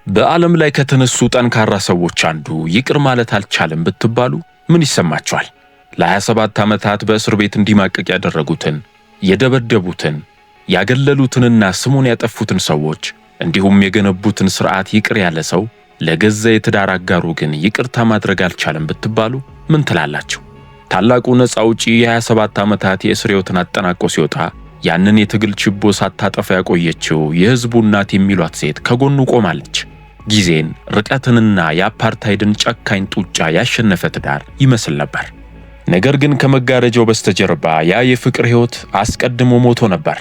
በዓለም ላይ ከተነሱ ጠንካራ ሰዎች አንዱ ይቅር ማለት አልቻለም ብትባሉ ምን ይሰማችኋል? ለ27 ዓመታት በእስር ቤት እንዲማቀቅ ያደረጉትን፣ የደበደቡትን፣ ያገለሉትንና ስሙን ያጠፉትን ሰዎች እንዲሁም የገነቡትን ሥርዓት ይቅር ያለ ሰው ለገዛ የትዳር አጋሩ ግን ይቅርታ ማድረግ አልቻለም ብትባሉ ምን ትላላችሁ? ታላቁ ነፃ አውጪ የ27 ዓመታት የእስር ሕይወትን አጠናቆ ሲወጣ ያንን የትግል ችቦ ሳታጠፋ ያቆየችው የሕዝቡ እናት የሚሏት ሴት ከጎኑ ቆማለች። ጊዜን፣ ርቀትንና የአፓርታይድን ጨካኝ ጡጫ ያሸነፈ ትዳር ይመስል ነበር። ነገር ግን ከመጋረጃው በስተጀርባ ያ የፍቅር ሕይወት አስቀድሞ ሞቶ ነበር።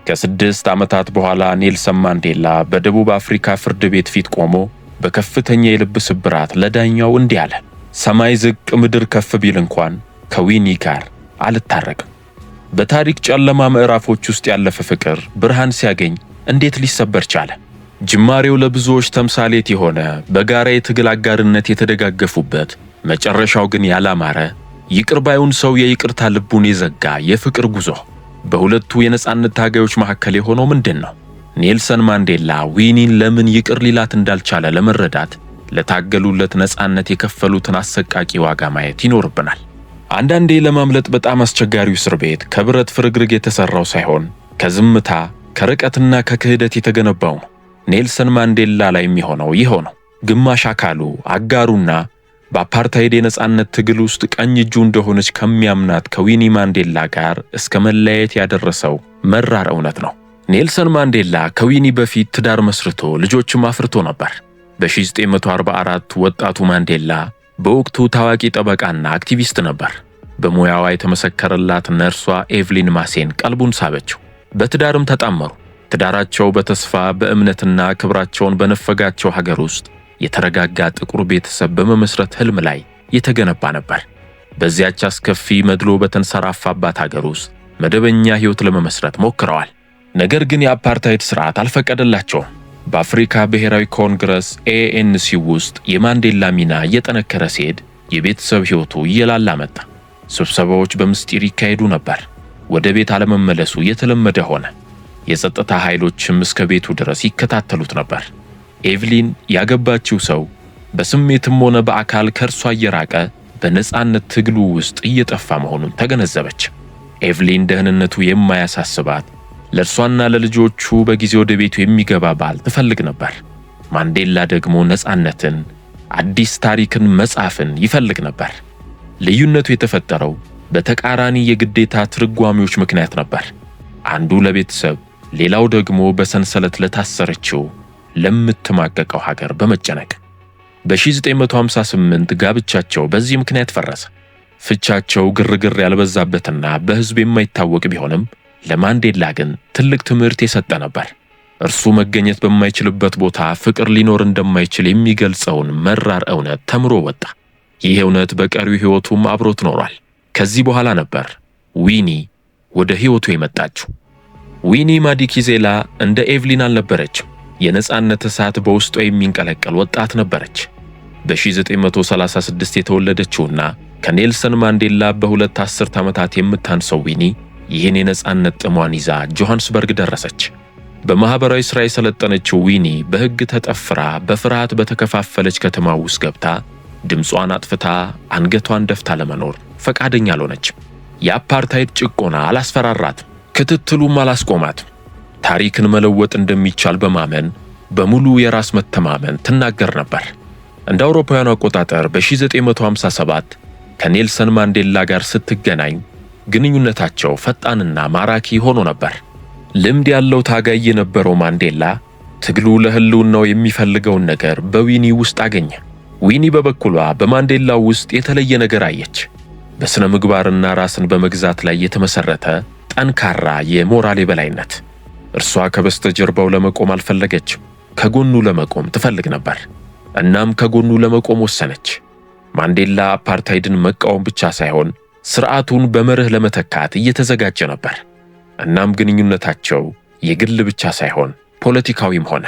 ከ6 ዓመታት በኋላ ኔልሰን ማንዴላ በደቡብ አፍሪካ ፍርድ ቤት ፊት ቆሞ በከፍተኛ የልብ ስብራት ለዳኛው እንዲህ አለ። ሰማይ ዝቅ ምድር ከፍ ቢል እንኳን ከዊኒ ጋር አልታረቅም። በታሪክ ጨለማ ምዕራፎች ውስጥ ያለፈ ፍቅር ብርሃን ሲያገኝ እንዴት ሊሰበር ቻለ? ጅማሬው ለብዙዎች ተምሳሌት የሆነ በጋራ የትግል አጋርነት የተደጋገፉበት፣ መጨረሻው ግን ያላማረ፣ ይቅር ባዩን ሰው የይቅርታ ልቡን የዘጋ የፍቅር ጉዞ በሁለቱ የነጻነት ታጋዮች መካከል የሆነው ምንድን ነው? ኔልሰን ማንዴላ ዊኒን ለምን ይቅር ሊላት እንዳልቻለ ለመረዳት ለታገሉለት ነጻነት የከፈሉትን አሰቃቂ ዋጋ ማየት ይኖርብናል። አንዳንዴ ለማምለጥ በጣም አስቸጋሪው እስር ቤት ከብረት ፍርግርግ የተሰራው ሳይሆን ከዝምታ ከርቀትና ከክህደት የተገነባው ነው። ኔልሰን ማንዴላ ላይ የሚሆነው ይኸው ነው። ግማሽ አካሉ አጋሩና በአፓርታይድ የነጻነት ትግል ውስጥ ቀኝ እጁ እንደሆነች ከሚያምናት ከዊኒ ማንዴላ ጋር እስከ መለያየት ያደረሰው መራር እውነት ነው። ኔልሰን ማንዴላ ከዊኒ በፊት ትዳር መስርቶ ልጆችም አፍርቶ ነበር። በ1944 ወጣቱ ማንዴላ በወቅቱ ታዋቂ ጠበቃና አክቲቪስት ነበር። በሙያዋ የተመሰከረላት ነርሷ ኤቭሊን ማሴን ቀልቡን ሳበችው። በትዳርም ተጣመሩ። ትዳራቸው በተስፋ በእምነትና ክብራቸውን በነፈጋቸው ሀገር ውስጥ የተረጋጋ ጥቁር ቤተሰብ በመመስረት ህልም ላይ የተገነባ ነበር። በዚያች አስከፊ መድሎ በተንሰራፋባት ሀገር ውስጥ መደበኛ ሕይወት ለመመስረት ሞክረዋል። ነገር ግን የአፓርታይድ ሥርዓት አልፈቀደላቸውም። በአፍሪካ ብሔራዊ ኮንግረስ ANC ውስጥ የማንዴላ ሚና እየጠነከረ ሲሄድ የቤተሰብ ሕይወቱ እየላላ መጣ። ስብሰባዎች በምስጢር ይካሄዱ ነበር። ወደ ቤት አለመመለሱ የተለመደ ሆነ። የጸጥታ ኃይሎችም እስከ ቤቱ ድረስ ይከታተሉት ነበር። ኤቭሊን ያገባችው ሰው በስሜትም ሆነ በአካል ከእርሷ እየራቀ በነጻነት ትግሉ ውስጥ እየጠፋ መሆኑን ተገነዘበች። ኤቭሊን ደህንነቱ የማያሳስባት ለእርሷና ለልጆቹ በጊዜ ወደ ቤቱ የሚገባ ባል ትፈልግ ነበር። ማንዴላ ደግሞ ነጻነትን፣ አዲስ ታሪክን መጻፍን ይፈልግ ነበር። ልዩነቱ የተፈጠረው በተቃራኒ የግዴታ ትርጓሜዎች ምክንያት ነበር። አንዱ ለቤተሰብ፣ ሌላው ደግሞ በሰንሰለት ለታሰረችው ለምትማቀቀው ሀገር በመጨነቅ በ1958 ጋብቻቸው በዚህ ምክንያት ፈረሰ። ፍቻቸው ግርግር ያልበዛበትና በሕዝብ የማይታወቅ ቢሆንም ለማንዴላ ግን ትልቅ ትምህርት የሰጠ ነበር። እርሱ መገኘት በማይችልበት ቦታ ፍቅር ሊኖር እንደማይችል የሚገልጸውን መራር እውነት ተምሮ ወጣ። ይህ እውነት በቀሪው ሕይወቱም አብሮት ኖሯል። ከዚህ በኋላ ነበር ዊኒ ወደ ሕይወቱ የመጣችው። ዊኒ ማዲኪዜላ እንደ ኤቭሊን አልነበረችም። የነጻነት እሳት በውስጧ የሚንቀለቀል ወጣት ነበረች። በ1936 የተወለደችውና ከኔልሰን ማንዴላ በሁለት አስርት ዓመታት የምታንሰው ዊኒ ይህን የነጻነት ጥሟን ይዛ ጆሃንስበርግ ደረሰች። በማኅበራዊ ሥራ የሰለጠነችው ዊኒ በሕግ ተጠፍራ በፍርሃት በተከፋፈለች ከተማ ውስጥ ገብታ ድምጿን አጥፍታ አንገቷን ደፍታ ለመኖር ፈቃደኛ አልሆነችም። የአፓርታይድ ጭቆና አላስፈራራትም፣ ክትትሉም አላስቆማትም። ታሪክን መለወጥ እንደሚቻል በማመን በሙሉ የራስ መተማመን ትናገር ነበር። እንደ አውሮፓውያኑ አቆጣጠር በ1957 ከኔልሰን ማንዴላ ጋር ስትገናኝ ግንኙነታቸው ፈጣንና ማራኪ ሆኖ ነበር። ልምድ ያለው ታጋይ የነበረው ማንዴላ ትግሉ ለሕልውናው የሚፈልገውን ነገር በዊኒ ውስጥ አገኘ። ዊኒ በበኩሏ በማንዴላ ውስጥ የተለየ ነገር አየች። በሥነ ምግባርና ራስን በመግዛት ላይ የተመሠረተ ጠንካራ የሞራል የበላይነት። እርሷ ከበስተጀርባው ለመቆም አልፈለገችም። ከጎኑ ለመቆም ትፈልግ ነበር። እናም ከጎኑ ለመቆም ወሰነች። ማንዴላ አፓርታይድን መቃወም ብቻ ሳይሆን ሥርዓቱን በመርህ ለመተካት እየተዘጋጀ ነበር። እናም ግንኙነታቸው የግል ብቻ ሳይሆን ፖለቲካዊም ሆነ።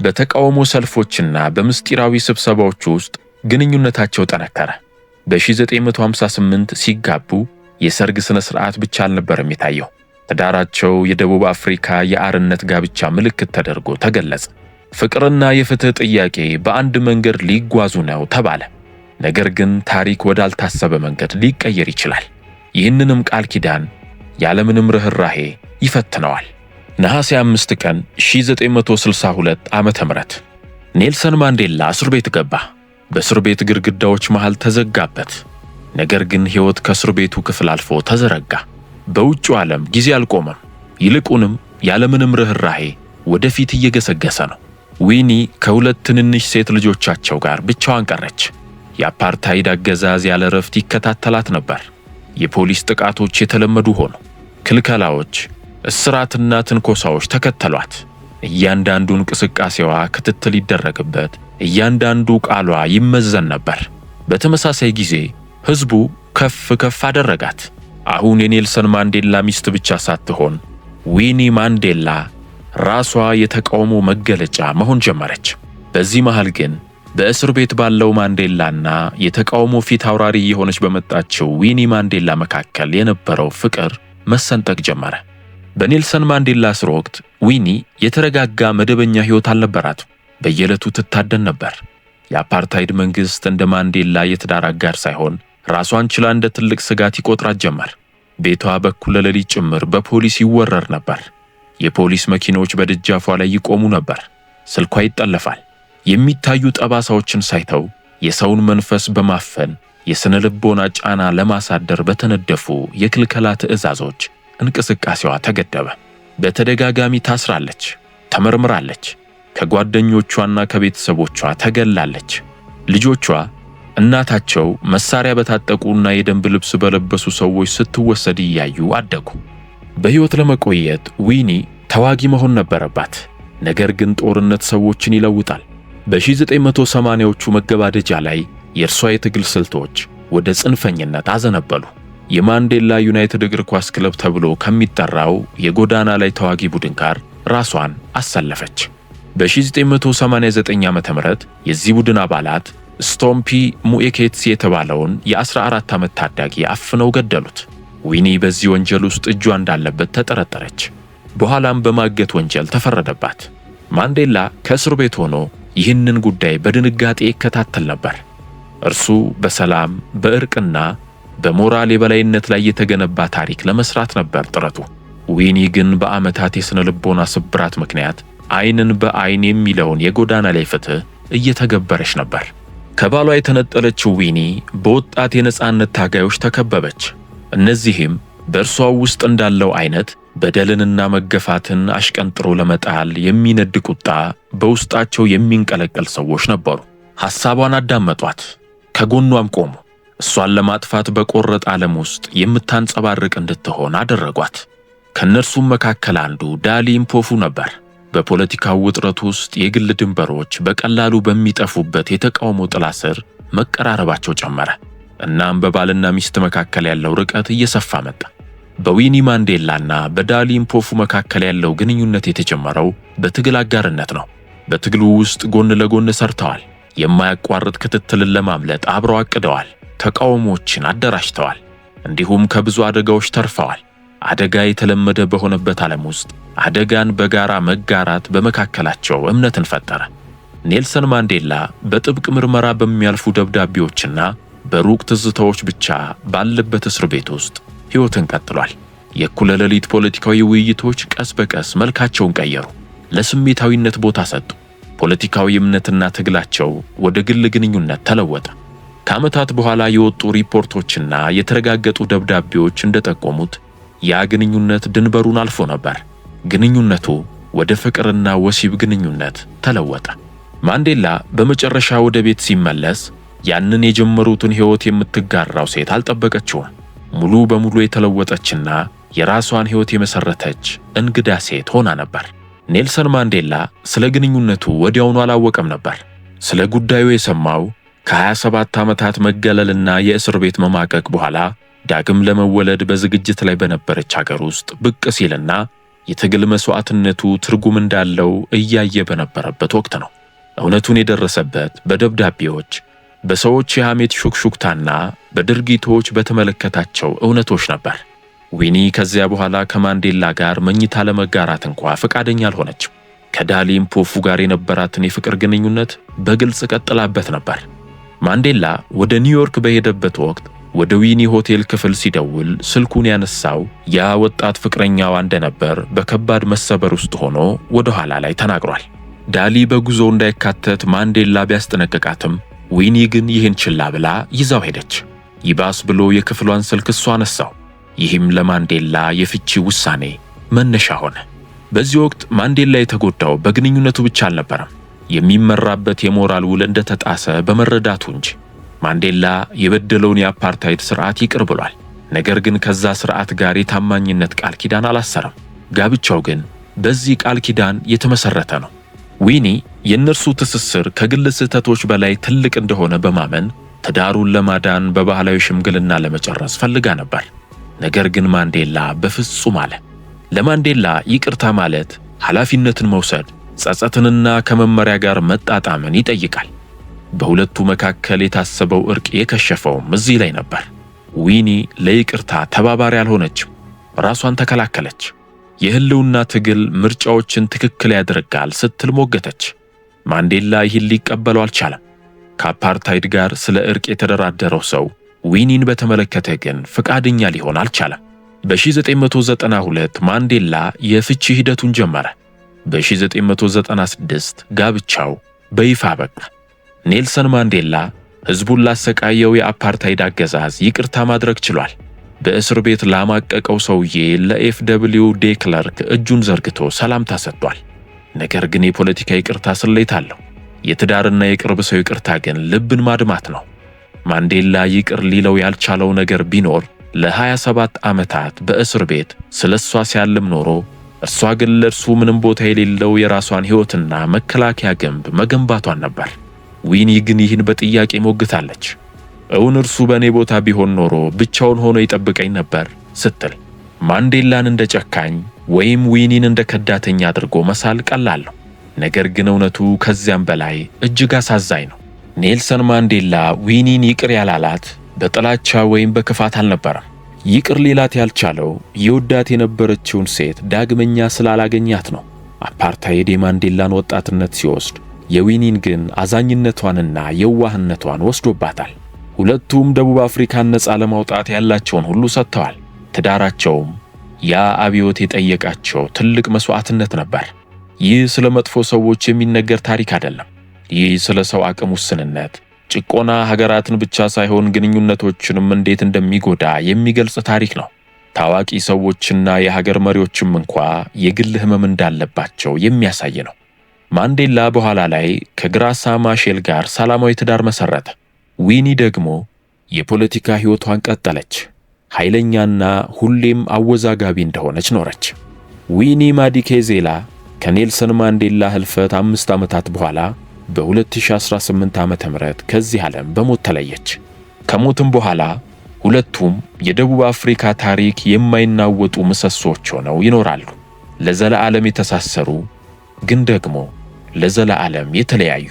በተቃውሞ ሰልፎችና በምስጢራዊ ስብሰባዎች ውስጥ ግንኙነታቸው ጠነከረ። በ1958 ሲጋቡ የሰርግ ሥነ ሥርዓት ብቻ አልነበረም የታየው። ትዳራቸው የደቡብ አፍሪካ የአርነት ጋብቻ ምልክት ተደርጎ ተገለጸ። ፍቅርና የፍትህ ጥያቄ በአንድ መንገድ ሊጓዙ ነው ተባለ። ነገር ግን ታሪክ ወዳልታሰበ መንገድ ሊቀየር ይችላል። ይህንንም ቃል ኪዳን ያለምንም ርህራሄ ይፈትነዋል። ነሐሴ 5 ቀን 1962 ዓመተ ምህረት ኔልሰን ማንዴላ እስር ቤት ገባ። በእስር ቤት ግድግዳዎች መሃል ተዘጋበት። ነገር ግን ሕይወት ከእስር ቤቱ ክፍል አልፎ ተዘረጋ። በውጭው ዓለም ጊዜ አልቆመም። ይልቁንም ያለምንም ርህራሄ ወደፊት እየገሰገሰ ነው። ዊኒ ከሁለት ትንንሽ ሴት ልጆቻቸው ጋር ብቻዋን ቀረች። የአፓርታይድ አገዛዝ ያለ ረፍት ይከታተላት ነበር። የፖሊስ ጥቃቶች የተለመዱ ሆኑ። ክልከላዎች፣ እስራትና ትንኮሳዎች ተከተሏት። እያንዳንዱ እንቅስቃሴዋ ክትትል ይደረግበት፣ እያንዳንዱ ቃሏ ይመዘን ነበር። በተመሳሳይ ጊዜ ሕዝቡ ከፍ ከፍ አደረጋት። አሁን የኔልሰን ማንዴላ ሚስት ብቻ ሳትሆን ዊኒ ማንዴላ ራሷ የተቃውሞ መገለጫ መሆን ጀመረች። በዚህ መሃል ግን በእስር ቤት ባለው ማንዴላና የተቃውሞ ፊት አውራሪ የሆነች በመጣችው ዊኒ ማንዴላ መካከል የነበረው ፍቅር መሰንጠቅ ጀመረ። በኔልሰን ማንዴላ እስር ወቅት ዊኒ የተረጋጋ መደበኛ ሕይወት አልነበራትም። በየዕለቱ ትታደን ነበር። የአፓርታይድ መንግሥት እንደ ማንዴላ የትዳር አጋር ሳይሆን ራሷን ችላ እንደ ትልቅ ስጋት ይቆጥራት ጀመር። ቤቷ በኩለ ሌሊት ጭምር በፖሊስ ይወረር ነበር። የፖሊስ መኪኖች በደጃፏ ላይ ይቆሙ ነበር። ስልኳ ይጠለፋል። የሚታዩ ጠባሳዎችን ሳይተው የሰውን መንፈስ በማፈን የስነ ልቦና ጫና ለማሳደር በተነደፉ የክልከላ ትዕዛዞች እንቅስቃሴዋ ተገደበ። በተደጋጋሚ ታስራለች፣ ተመርምራለች፣ ከጓደኞቿና ከቤተሰቦቿ ተገላለች። ልጆቿ እናታቸው መሳሪያ በታጠቁና የደንብ ልብስ በለበሱ ሰዎች ስትወሰድ እያዩ አደጉ። በሕይወት ለመቆየት ዊኒ ተዋጊ መሆን ነበረባት። ነገር ግን ጦርነት ሰዎችን ይለውጣል። በ1980ዎቹ መገባደጃ ላይ የእርሷ የትግል ስልቶች ወደ ጽንፈኝነት አዘነበሉ። የማንዴላ ዩናይትድ እግር ኳስ ክለብ ተብሎ ከሚጠራው የጎዳና ላይ ተዋጊ ቡድን ጋር ራሷን አሰለፈች። በ1989 ዓ.ም የዚህ ቡድን አባላት ስቶምፒ ሙኤኬትስ የተባለውን የ14 ዓመት ታዳጊ አፍነው ገደሉት። ዊኒ በዚህ ወንጀል ውስጥ እጇ እንዳለበት ተጠረጠረች። በኋላም በማገት ወንጀል ተፈረደባት። ማንዴላ ከእስር ቤት ሆኖ ይህንን ጉዳይ በድንጋጤ ይከታተል ነበር። እርሱ በሰላም በእርቅና በሞራል የበላይነት ላይ የተገነባ ታሪክ ለመስራት ነበር ጥረቱ። ዊኒ ግን በዓመታት የሥነ ልቦና ስብራት ምክንያት ዓይንን በዓይን የሚለውን የጎዳና ላይ ፍትሕ እየተገበረች ነበር። ከባሏ የተነጠለችው ዊኒ በወጣት የነጻነት ታጋዮች ተከበበች። እነዚህም በእርሷ ውስጥ እንዳለው አይነት በደልንና መገፋትን አሽቀንጥሮ ለመጣል የሚነድ ቁጣ በውስጣቸው የሚንቀለቀል ሰዎች ነበሩ። ሐሳቧን አዳመጧት፣ ከጎኗም ቆሙ። እሷን ለማጥፋት በቆረጥ ዓለም ውስጥ የምታንጸባርቅ እንድትሆን አደረጓት። ከእነርሱም መካከል አንዱ ዳሊ ኢምፖፉ ነበር። በፖለቲካው ውጥረት ውስጥ የግል ድንበሮች በቀላሉ በሚጠፉበት የተቃውሞ ጥላ ስር መቀራረባቸው ጨመረ። እናም በባልና ሚስት መካከል ያለው ርቀት እየሰፋ መጣ። በዊኒ ማንዴላና በዳሊ ኢምፖፉ መካከል ያለው ግንኙነት የተጀመረው በትግል አጋርነት ነው። በትግሉ ውስጥ ጎን ለጎን ሰርተዋል። የማያቋርጥ ክትትልን ለማምለጥ አብረው አቅደዋል። ተቃውሞችን አደራጅተዋል። እንዲሁም ከብዙ አደጋዎች ተርፈዋል። አደጋ የተለመደ በሆነበት ዓለም ውስጥ አደጋን በጋራ መጋራት በመካከላቸው እምነትን ፈጠረ። ኔልሰን ማንዴላ በጥብቅ ምርመራ በሚያልፉ ደብዳቤዎችና በሩቅ ትዝታዎች ብቻ ባለበት እስር ቤት ውስጥ ሕይወትን ቀጥሏል። የእኩለ ሌሊት ፖለቲካዊ ውይይቶች ቀስ በቀስ መልካቸውን ቀየሩ፣ ለስሜታዊነት ቦታ ሰጡ። ፖለቲካዊ እምነትና ትግላቸው ወደ ግል ግንኙነት ተለወጠ። ከዓመታት በኋላ የወጡ ሪፖርቶችና የተረጋገጡ ደብዳቤዎች እንደጠቆሙት ያ ግንኙነት ድንበሩን አልፎ ነበር። ግንኙነቱ ወደ ፍቅርና ወሲብ ግንኙነት ተለወጠ። ማንዴላ በመጨረሻ ወደ ቤት ሲመለስ ያንን የጀመሩትን ሕይወት የምትጋራው ሴት አልጠበቀችውም። ሙሉ በሙሉ የተለወጠችና የራሷን ሕይወት የመሰረተች እንግዳ ሴት ሆና ነበር። ኔልሰን ማንዴላ ስለ ግንኙነቱ ወዲያውኑ አላወቀም ነበር። ስለ ጉዳዩ የሰማው ከ27 ዓመታት መገለልና የእስር ቤት መማቀቅ በኋላ ዳግም ለመወለድ በዝግጅት ላይ በነበረች ሀገር ውስጥ ብቅ ሲልና የትግል መስዋዕትነቱ ትርጉም እንዳለው እያየ በነበረበት ወቅት ነው። እውነቱን የደረሰበት በደብዳቤዎች፣ በሰዎች የሐሜት ሹክሹክታና በድርጊቶች በተመለከታቸው እውነቶች ነበር። ዊኒ ከዚያ በኋላ ከማንዴላ ጋር መኝታ ለመጋራት እንኳ ፈቃደኛ አልሆነችም። ከዳሊ ምፖፉ ጋር የነበራትን የፍቅር ግንኙነት በግልጽ ቀጥላበት ነበር። ማንዴላ ወደ ኒውዮርክ በሄደበት ወቅት ወደ ዊኒ ሆቴል ክፍል ሲደውል ስልኩን ያነሳው ያ ወጣት ፍቅረኛዋ እንደነበር በከባድ መሰበር ውስጥ ሆኖ ወደ ኋላ ላይ ተናግሯል። ዳሊ በጉዞ እንዳይካተት ማንዴላ ቢያስጠነቅቃትም ዊኒ ግን ይህን ችላ ብላ ይዛው ሄደች። ይባስ ብሎ የክፍሏን ስልክ እሷ አነሳው። ይህም ለማንዴላ የፍቺ ውሳኔ መነሻ ሆነ። በዚህ ወቅት ማንዴላ የተጎዳው በግንኙነቱ ብቻ አልነበረም፣ የሚመራበት የሞራል ውል እንደተጣሰ በመረዳቱ እንጂ። ማንዴላ የበደለውን የአፓርታይድ ስርዓት ይቅር ብሏል። ነገር ግን ከዛ ስርዓት ጋር የታማኝነት ቃል ኪዳን አላሰረም። ጋብቻው ግን በዚህ ቃል ኪዳን የተመሰረተ ነው። ዊኒ የእነርሱ ትስስር ከግል ስህተቶች በላይ ትልቅ እንደሆነ በማመን ትዳሩን ለማዳን በባህላዊ ሽምግልና ለመጨረስ ፈልጋ ነበር። ነገር ግን ማንዴላ በፍጹም አለ። ለማንዴላ ይቅርታ ማለት ኃላፊነትን መውሰድ፣ ጸጸትንና ከመመሪያ ጋር መጣጣምን ይጠይቃል። በሁለቱ መካከል የታሰበው እርቅ የከሸፈውም እዚህ ላይ ነበር። ዊኒ ለይቅርታ ተባባሪ አልሆነችም፣ ራሷን ተከላከለች። የህልውና ትግል ምርጫዎችን ትክክል ያደርጋል ስትል ሞገተች። ማንዴላ ይህን ሊቀበለው አልቻለም። ከአፓርታይድ ጋር ስለ እርቅ የተደራደረው ሰው ዊኒን በተመለከተ ግን ፍቃደኛ ሊሆን አልቻለም። በ1992 ማንዴላ የፍቺ ሂደቱን ጀመረ። በ1996 ጋብቻው በይፋ በቃ። ኔልሰን ማንዴላ ሕዝቡን ላሰቃየው የአፓርታይድ አገዛዝ ይቅርታ ማድረግ ችሏል። በእስር ቤት ላማቀቀው ሰውዬ ለኤፍደብሊው ዴ ክለርክ እጁን ዘርግቶ ሰላምታ ሰጥቷል። ነገር ግን የፖለቲካ ይቅርታ ስሌት አለው። የትዳርና የቅርብ ሰው ይቅርታ ግን ልብን ማድማት ነው። ማንዴላ ይቅር ሊለው ያልቻለው ነገር ቢኖር ለ27 ዓመታት በእስር ቤት ስለሷ ሲያልም ኖሮ እርሷ ግን ለእርሱ ምንም ቦታ የሌለው የራሷን ሕይወትና መከላከያ ግንብ መገንባቷን ነበር። ዊኒ ግን ይህን በጥያቄ ሞግታለች። እውን እርሱ በእኔ ቦታ ቢሆን ኖሮ ብቻውን ሆኖ ይጠብቀኝ ነበር ስትል ማንዴላን እንደ ጨካኝ ወይም ዊኒን እንደ ከዳተኛ አድርጎ መሳል ቀላል ነው። ነገር ግን እውነቱ ከዚያም በላይ እጅግ አሳዛኝ ነው። ኔልሰን ማንዴላ ዊኒን ይቅር ያላላት በጥላቻ ወይም በክፋት አልነበረም። ይቅር ሊላት ያልቻለው የወዳት የነበረችውን ሴት ዳግመኛ ስላላገኛት ነው። አፓርታይድ የማንዴላን ወጣትነት ሲወስድ የዊኒን ግን አዛኝነቷንና የዋህነቷን ወስዶባታል። ሁለቱም ደቡብ አፍሪካን ነፃ ለማውጣት ያላቸውን ሁሉ ሰጥተዋል። ትዳራቸውም ያ አብዮት የጠየቃቸው ትልቅ መስዋዕትነት ነበር። ይህ ስለ መጥፎ ሰዎች የሚነገር ታሪክ አይደለም። ይህ ስለ ሰው አቅም ውስንነት፣ ጭቆና ሀገራትን ብቻ ሳይሆን ግንኙነቶችንም እንዴት እንደሚጎዳ የሚገልጽ ታሪክ ነው። ታዋቂ ሰዎችና የሀገር መሪዎችም እንኳ የግል ሕመም እንዳለባቸው የሚያሳይ ነው። ማንዴላ በኋላ ላይ ከግራሳ ማሼል ጋር ሰላማዊ ትዳር መሰረተ። ዊኒ ደግሞ የፖለቲካ ሕይወቷን ቀጠለች። ኃይለኛና ሁሌም አወዛጋቢ እንደሆነች ኖረች። ዊኒ ማዲኬዜላ ከኔልሰን ማንዴላ ህልፈት 5 ዓመታት በኋላ በ2018 ዓመተ ምህረት ከዚህ ዓለም በሞት ተለየች። ከሞትም በኋላ ሁለቱም የደቡብ አፍሪካ ታሪክ የማይናወጡ ምሰሶች ሆነው ይኖራሉ። ለዘላለም የተሳሰሩ ግን ደግሞ ለዘላለም የተለያዩ።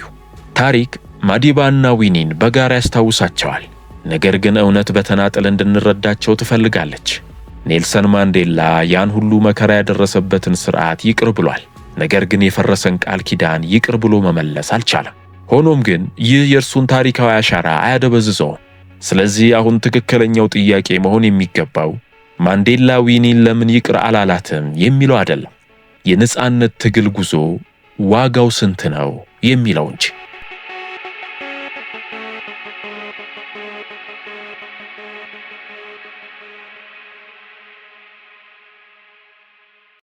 ታሪክ ማዲባና ዊኒን በጋራ ያስታውሳቸዋል። ነገር ግን እውነት በተናጠል እንድንረዳቸው ትፈልጋለች። ኔልሰን ማንዴላ ያን ሁሉ መከራ ያደረሰበትን ስርዓት ይቅር ብሏል። ነገር ግን የፈረሰን ቃል ኪዳን ይቅር ብሎ መመለስ አልቻለም። ሆኖም ግን ይህ የእርሱን ታሪካዊ አሻራ አያደበዝዘውም። ስለዚህ አሁን ትክክለኛው ጥያቄ መሆን የሚገባው ማንዴላ ዊኒን ለምን ይቅር አላላትም የሚለው አይደለም፣ የነጻነት ትግል ጉዞ ዋጋው ስንት ነው የሚለው እንጂ።